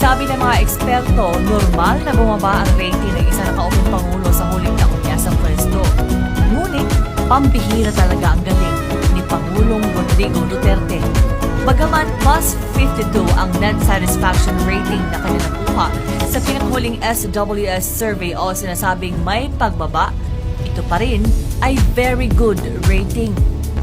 Sabi ng mga eksperto, normal na bumaba ang rating ng isa na kaupong pangulo sa huling taon niya sa pwesto. Ngunit, pambihira talaga ang galing ni Pangulong Rodrigo Duterte. Bagaman plus 52 ang net satisfaction rating na kanya nakuha sa pinakahuling SWS survey o sinasabing may pagbaba, ito pa rin ay very good rating.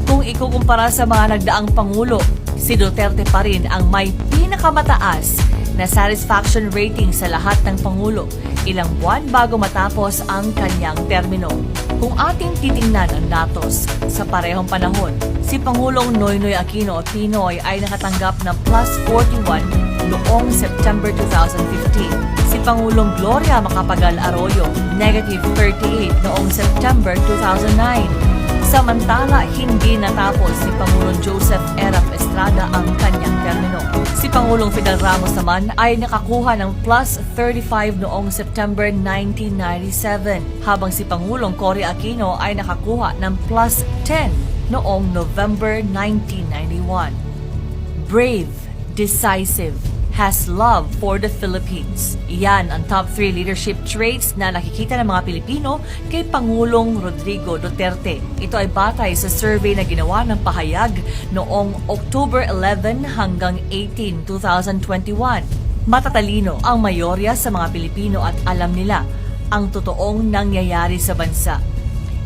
Kung ikukumpara sa mga nagdaang pangulo, si Duterte pa rin ang may pinakamataas na satisfaction rating sa lahat ng pangulo ilang buwan bago matapos ang kanyang termino. Kung ating titingnan ang datos sa parehong panahon, si Pangulong Noynoy Aquino o Tinoy ay nakatanggap ng plus 41 noong September 2015. Si Pangulong Gloria Macapagal Arroyo, negative 38 noong September 2009. Samantala, hindi natapos si Pangulong Joseph Erap Estrada ang kanyang termino. Si Pangulong Fidel Ramos naman ay nakakuha ng plus 35 noong September 1997, habang si Pangulong Cory Aquino ay nakakuha ng plus 10 noong November 1991. Brave, decisive, has love for the Philippines. Iyan ang top 3 leadership traits na nakikita ng mga Pilipino kay Pangulong Rodrigo Duterte. Ito ay batay sa survey na ginawa ng pahayag noong October 11 hanggang 18, 2021. Matatalino ang mayorya sa mga Pilipino at alam nila ang totoong nangyayari sa bansa.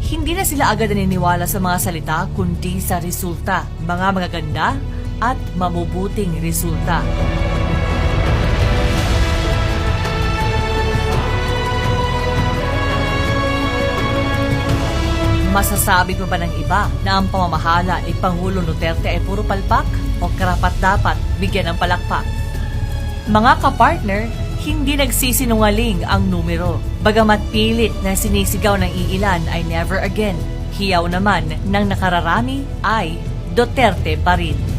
Hindi na sila agad naniniwala sa mga salita kundi sa resulta, mga magaganda at mabubuting resulta. Masasabi pa ba ng iba na ang pamamahala ni Pangulong Duterte ay puro palpak o karapat-dapat bigyan ng palakpak? Mga kapartner, hindi nagsisinungaling ang numero. Bagamat pilit na sinisigaw ng iilan ay never again. Hiyaw naman ng nakararami ay Duterte pa rin.